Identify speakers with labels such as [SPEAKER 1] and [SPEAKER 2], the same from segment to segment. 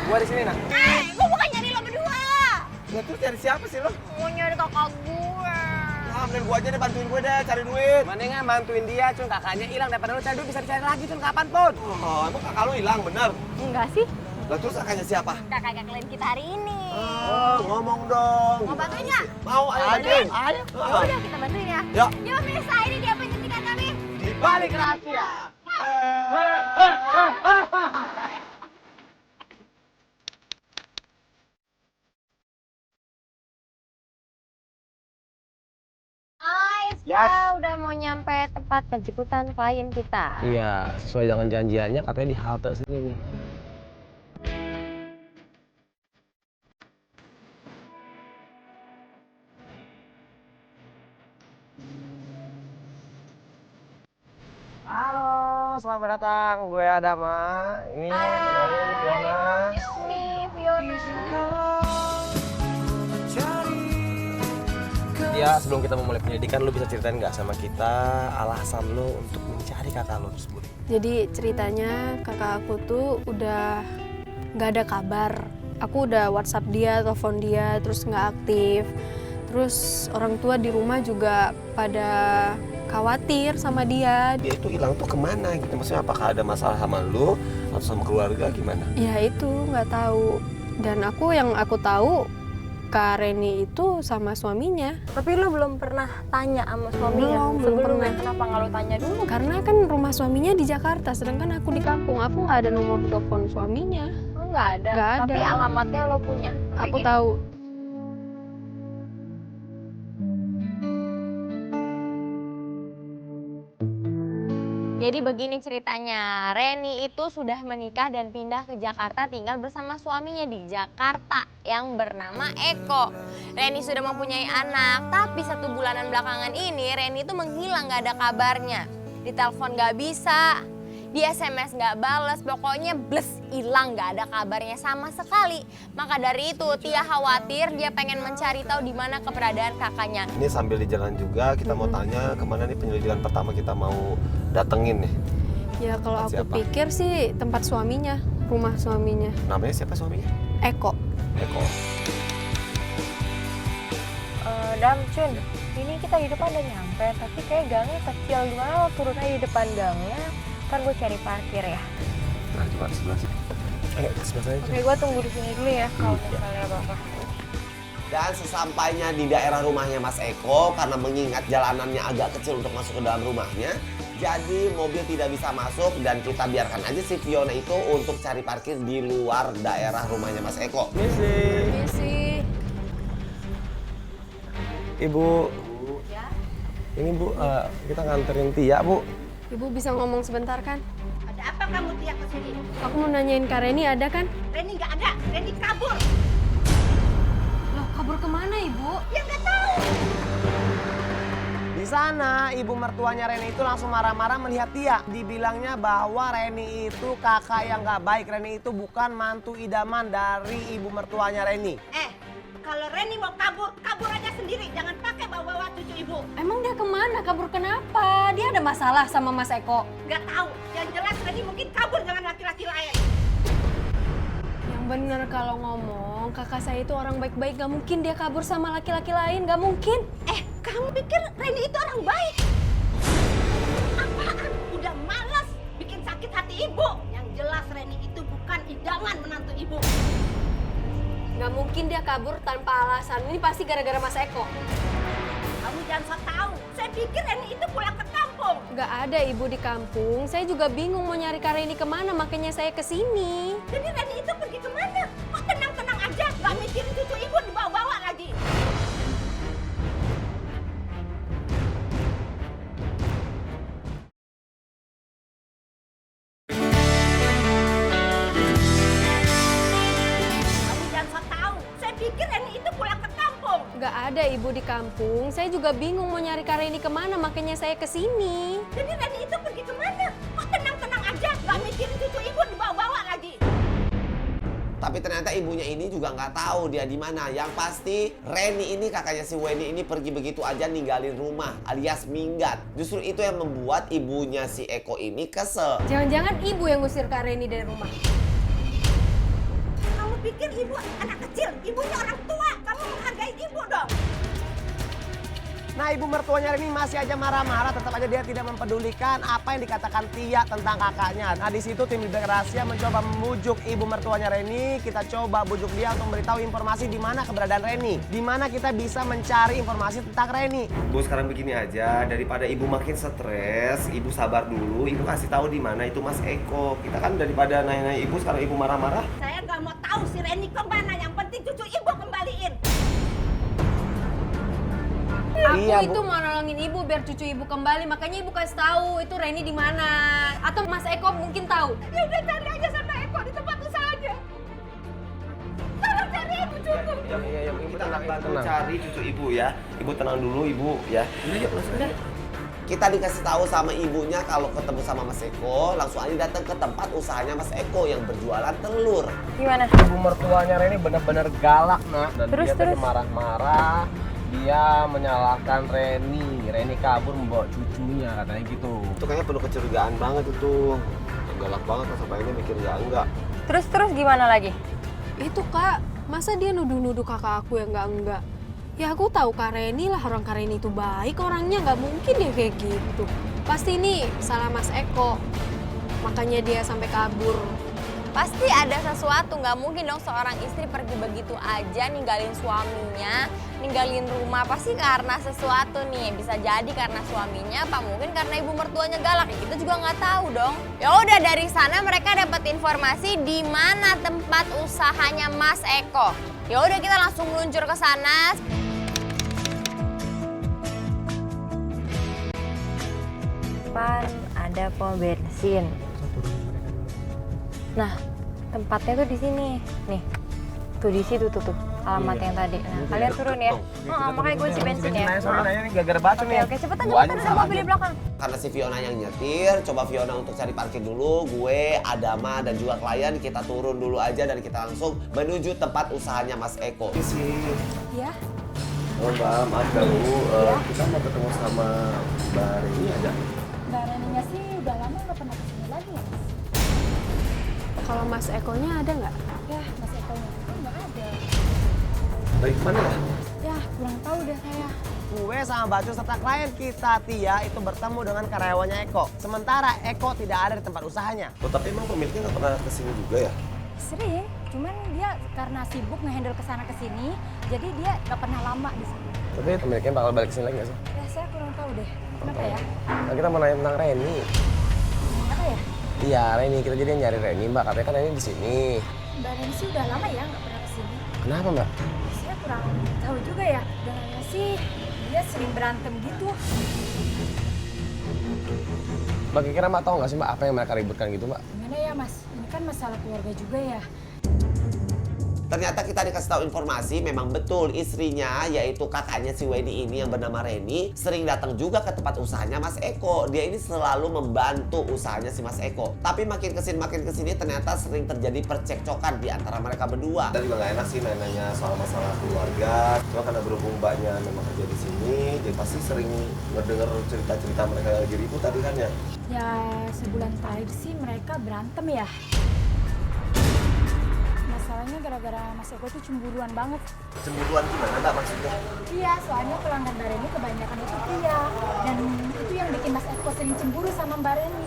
[SPEAKER 1] Gua di sini, Nak.
[SPEAKER 2] Gua bukan nyari lo berdua.
[SPEAKER 1] Ya terus cari siapa sih lo?
[SPEAKER 2] Mau nyari kakak gue.
[SPEAKER 1] Nah, mending gua aja deh, bantuin gue deh cari duit. Mendingan bantuin dia, Cun. Kakaknya hilang, daripada lu cari duit bisa dicari lagi, Cun, kapan pun. Oh, emang kakak lu hilang, bener?
[SPEAKER 2] Enggak sih.
[SPEAKER 1] Lah terus kakaknya siapa?
[SPEAKER 2] Kakak kalian kita hari ini.
[SPEAKER 1] Oh, ngomong dong.
[SPEAKER 2] Mau bantuin nggak?
[SPEAKER 1] Mau, ayo bantuin.
[SPEAKER 2] Ayo. Udah kita bantuin ya.
[SPEAKER 1] Yuk.
[SPEAKER 2] Yuk Mirsa, ini dia penyuntikan kami.
[SPEAKER 1] Di balik rahasia.
[SPEAKER 2] Hai, kita udah mau nyampe tempat penjemputan klien kita.
[SPEAKER 3] Iya, sesuai dengan janjiannya katanya di halte sini nih.
[SPEAKER 1] Halo, selamat datang. Gue Adama. Ini dari Fiona.
[SPEAKER 2] Ini Fiona.
[SPEAKER 3] Ya, sebelum kita memulai penyelidikan, lu bisa ceritain nggak sama kita alasan lu untuk mencari kakak lu tersebut?
[SPEAKER 4] Jadi ceritanya kakak aku tuh udah nggak ada kabar. Aku udah WhatsApp dia, telepon dia, terus nggak aktif. Terus orang tua di rumah juga pada khawatir sama dia.
[SPEAKER 1] Dia itu hilang tuh kemana gitu? Maksudnya apakah ada masalah sama lu atau sama keluarga gimana?
[SPEAKER 4] Ya itu nggak tahu. Dan yang aku tahu Kak Reni itu sama suaminya.
[SPEAKER 2] Tapi lo belum pernah tanya sama suaminya?
[SPEAKER 4] Belum
[SPEAKER 2] Sebelumnya
[SPEAKER 4] pernah.
[SPEAKER 2] kenapa nggak lo tanya dulu?
[SPEAKER 4] Karena kan rumah suaminya di Jakarta, sedangkan aku di kampung. Aku nggak ada nomor telepon suaminya.
[SPEAKER 2] Oh, nggak ada.
[SPEAKER 4] Nggak ada.
[SPEAKER 2] Tapi alamatnya lo punya.
[SPEAKER 4] Aku tahu.
[SPEAKER 2] Jadi begini ceritanya, Reni itu sudah menikah dan pindah ke Jakarta tinggal bersama suaminya di Jakarta yang bernama Eko. Reni sudah mempunyai anak, tapi 1 bulanan belakangan ini Reni itu menghilang, gak ada kabarnya. Ditelepon gak bisa, di SMS gak bales, pokoknya bles, hilang, gak ada kabarnya sama sekali. Maka dari itu Tia khawatir, dia pengen mencari tahu di mana keberadaan kakaknya.
[SPEAKER 1] Ini sambil di jalan juga kita mau tanya kemana nih penyelidikan pertama kita mau datengin nih.
[SPEAKER 4] Ya kalau aku
[SPEAKER 1] Siapa?
[SPEAKER 4] pikir sih tempat suaminya, rumah suaminya.
[SPEAKER 1] Namanya siapa suaminya?
[SPEAKER 4] Eko.
[SPEAKER 1] Eko.
[SPEAKER 2] Dam, Cun, ini kita di depan udah nyampe, tapi kayak gangnya kecil. Gimana lo turun aja di depan gangnya, ntar gue cari parkir ya.
[SPEAKER 1] Nah, coba sebelah sini. Ayo ke sebelah saya.
[SPEAKER 2] Oke, gue tunggu di sini dulu ya, kalau misalnya apa-apa.
[SPEAKER 1] Dan sesampainya di daerah rumahnya Mas Eko, karena mengingat jalanannya agak kecil untuk masuk ke dalam rumahnya, jadi mobil tidak bisa masuk dan kita biarkan aja si Fiona itu untuk cari parkir di luar daerah rumahnya Mas Eko.
[SPEAKER 4] Misi.
[SPEAKER 3] Ibu, ini Bu, kita nganterin Tia, Bu.
[SPEAKER 4] Ibu bisa ngomong sebentar kan?
[SPEAKER 5] Ada apa kamu Tia kesini?
[SPEAKER 4] Aku mau nanyain Kak Reni ada kan?
[SPEAKER 5] Reni nggak ada, Reni kabur.
[SPEAKER 4] Loh, kabur kemana Ibu?
[SPEAKER 5] Ya nggak tahu.
[SPEAKER 3] Di sana, ibu mertuanya Reni itu langsung marah-marah melihat Tia. Dibilangnya bahwa Reni itu kakak yang nggak baik. Reni itu bukan mantu idaman dari ibu mertuanya Reni.
[SPEAKER 5] Kalau Reni mau kabur, kabur aja sendiri. Jangan pakai bawa-bawa cucu ibu.
[SPEAKER 4] Emang dia kemana? Kabur kenapa? Dia ada masalah sama Mas Eko?
[SPEAKER 5] Nggak tahu. Yang jelas Reni mungkin kabur dengan laki-laki lain.
[SPEAKER 4] Yang bener kalau ngomong, kakak saya itu orang baik-baik. Gak mungkin dia kabur sama laki-laki lain. Gak mungkin.
[SPEAKER 5] Kamu pikir Reni itu orang baik? Apaan? Udah malas bikin sakit hati ibu. Yang jelas Reni itu bukan idaman menantu ibu.
[SPEAKER 4] Gak mungkin dia kabur tanpa alasan. Ini pasti gara-gara Mas Eko.
[SPEAKER 5] Kamu jangan sok tahu. Saya pikir Reni itu pulang ke kampung.
[SPEAKER 4] Gak ada ibu di kampung. Saya juga bingung mau nyari Kak Reni kemana. Makanya saya kesini.
[SPEAKER 5] Jadi Reni itu pergi kemana? Kok tenang-tenang aja? Gak mikirin cucu ibu dibawa-bawa lagi. Kamu jangan sok tahu. Saya pikir Reni itu pulang ke kampung.
[SPEAKER 4] Gak ada ibu di kampung. Saya juga bingung mau nyari Kak Reni kemana. Makanya saya kesini.
[SPEAKER 5] Jadi Reni itu pergi kemana? Kok tenang-tenang aja? Gak mikirin cucu ibu dibawa-bawa lagi.
[SPEAKER 1] Tapi ternyata ibunya ini juga nggak tahu dia di mana. Yang pasti Reni ini kakaknya si Wendy ini pergi begitu aja ninggalin rumah alias minggat. Justru itu yang membuat ibunya si Eko ini kesel.
[SPEAKER 4] Jangan-jangan ibu yang ngusir Kak Reni dari rumah.
[SPEAKER 5] ibu anak kecil, ibunya orang tua. Kamu menghargai ibu dong.
[SPEAKER 3] Nah, ibu mertuanya Reni masih aja marah-marah, tetap aja dia tidak mempedulikan apa yang dikatakan Tia tentang kakaknya. Nah, di situ tim Bibir Rahasia mencoba membujuk ibu mertuanya Reni. Kita coba bujuk dia untuk memberitahu informasi di mana keberadaan Reni. Di mana kita bisa mencari informasi tentang Reni.
[SPEAKER 1] Bu, sekarang begini aja, daripada ibu makin stres, ibu sabar dulu, ibu kasih tahu di mana itu Mas Eko. Kita kan daripada nanya-nanya ibu, sekarang ibu marah-marah.
[SPEAKER 5] Saya nggak mau tahu si Reni kemana. Yang penting cucu ibu kembaliin.
[SPEAKER 4] Aku
[SPEAKER 3] Iya,
[SPEAKER 4] itu
[SPEAKER 3] Bu.
[SPEAKER 4] mau nolongin ibu biar cucu ibu kembali, makanya ibu kasih tahu itu Reni di mana. Atau Mas Eko mungkin tahu.
[SPEAKER 5] Ya udah cari aja sama Eko di tempat usahanya. Tolong cari ibu cucu.
[SPEAKER 3] Iya,
[SPEAKER 1] Kita akan bantu cari cucu ibu ya. Ibu tenang dulu ibu ya. Udah. Kita dikasih tahu sama ibunya kalau ketemu sama Mas Eko, langsung aja datang ke tempat usahanya Mas Eko yang berjualan telur.
[SPEAKER 2] Gimana?
[SPEAKER 3] Ibu mertuanya Reni benar-benar galak, nak. Dan
[SPEAKER 2] Terus,
[SPEAKER 3] dia tadi
[SPEAKER 2] terus?
[SPEAKER 3] marah-marah. Dia menyalahkan Reni. Reni kabur membawa cucunya, katanya gitu.
[SPEAKER 1] Itu kayaknya penuh kecurigaan banget itu. Galak banget pas sampai ini mikir ya enggak.
[SPEAKER 2] Terus gimana lagi?
[SPEAKER 4] Itu Kak, masa dia nuduh-nuduh kakak aku yang enggak? Ya aku tahu Kak Reni lah, orang Kak Reni itu baik orangnya, nggak mungkin dia kayak gitu. Pasti ini salah Mas Eko, makanya dia sampai kabur.
[SPEAKER 2] Pasti ada sesuatu, nggak mungkin dong seorang istri pergi begitu aja ninggalin suaminya, ninggalin rumah. Pasti karena sesuatu nih, bisa jadi karena suaminya, apa mungkin karena ibu mertuanya galak. Ya, kita juga nggak tahu dong. Ya udah dari sana mereka dapat informasi di mana tempat usahanya Mas Eko. Ya udah kita langsung meluncur ke sana. Depan ada pom bensin. Nah, tempatnya tuh di sini. Nih. Tuh di situ tuh alamat yang tadi. Nah, kalian turun ya. Makanya gue isi bensin ya.
[SPEAKER 3] Sorry nanya nih gara-gara batu nih.
[SPEAKER 2] Oke, cepetan ada mobil di belakang.
[SPEAKER 1] Karena si Fiona yang nyetir, coba Fiona untuk cari parkir dulu. Gue, Adama, dan juga klien kita turun dulu aja dan kita langsung menuju tempat usahanya Mas Eko.
[SPEAKER 4] Ya,
[SPEAKER 1] Oh Mbak, maaf ganggu. Kita mau ketemu sama Mbak Reni ada?
[SPEAKER 5] Mbak Reninya sih udah lama nggak pernah kesini lagi ya, Mas.
[SPEAKER 4] kalau Mas Ekonya ada nggak?
[SPEAKER 5] Ya, Mas Eko-nya itu nggak ada.
[SPEAKER 1] Dari mana ya?
[SPEAKER 5] Ya, kurang tahu deh saya.
[SPEAKER 3] Gue sama Bacu serta klien kita Tia itu bertemu dengan karyawannya Eko. Sementara Eko tidak ada di tempat usahanya.
[SPEAKER 1] Oh tapi emang pemiliknya nggak pernah kesini juga ya?
[SPEAKER 5] Sering, cuman dia karena sibuk ngehandle kesana kesini, jadi dia nggak pernah lama di sini.
[SPEAKER 3] Tapi pemiliknya bakal balik sini lagi nggak sih?
[SPEAKER 5] Ya, saya kurang tahu deh. Kenapa ya?
[SPEAKER 3] Nah, kita mau nanya tentang Reni.
[SPEAKER 5] Apa ya?
[SPEAKER 3] Iya, Reni. Kita jadi nyari Reni, Mbak. Katanya kan Reni di sini.
[SPEAKER 5] Mbak Reni sih udah lama ya nggak pernah kesini.
[SPEAKER 3] Kenapa, Mbak?
[SPEAKER 5] Saya kurang tahu juga ya. Dengannya sih dia sering berantem gitu.
[SPEAKER 3] Mbak kira Mbak tahu nggak sih Mbak apa yang mereka ributkan gitu, Mbak?
[SPEAKER 5] Gimana ya, Mas? Ini kan masalah keluarga juga ya.
[SPEAKER 1] Ternyata kita dikasih tahu informasi memang betul istrinya yaitu kakaknya si Wendy ini yang bernama Reni sering datang juga ke tempat usahanya Mas Eko. Dia ini selalu membantu usahanya si Mas Eko. Tapi makin kesini ternyata sering terjadi percekcokan di antara mereka berdua. Kita juga nggak enak sih nanya soal masalah keluarga. Cuma karena berhubung mbaknya memang kerja di sini, jadi pasti sering ngedenger cerita-cerita mereka yang lagi ribut tadi kan ya.
[SPEAKER 5] Ya, sebulan terakhir sih mereka berantem ya. Masalahnya gara-gara Mas Eko tuh cemburuan banget.
[SPEAKER 1] Cemburuan gimana Mbak maksudnya?
[SPEAKER 5] Iya, soalnya pelanggan Mbak Reni kebanyakan itu Tia. Dan itu yang bikin Mas Eko sering cemburu sama Mbak Reni.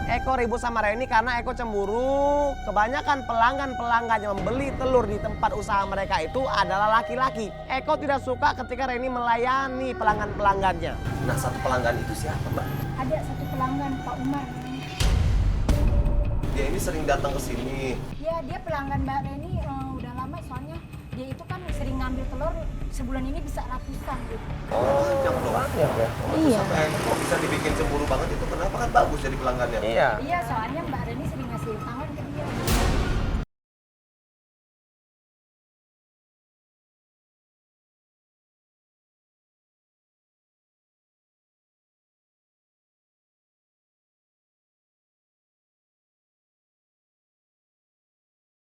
[SPEAKER 3] Eko ribut sama Reni karena Eko cemburu. Kebanyakan pelanggan-pelanggan yang membeli telur di tempat usaha mereka itu adalah laki-laki. Eko tidak suka ketika Reni melayani pelanggan-pelanggannya.
[SPEAKER 1] Nah satu pelanggan itu siapa Mbak?
[SPEAKER 5] Ada satu pelanggan, Pak Umar.
[SPEAKER 1] Dia ini sering datang ke sini.
[SPEAKER 5] Ya, dia pelanggan Mbak Reni udah lama soalnya dia itu kan sering ngambil telur sebulan ini bisa ratusan gitu.
[SPEAKER 1] Oh, yang banyak ya?
[SPEAKER 5] Iya.
[SPEAKER 1] Sampai kok bisa dibikin cemburu banget itu kenapa kan bagus jadi pelanggannya?
[SPEAKER 3] Iya.
[SPEAKER 5] Iya, soalnya Mbak Reni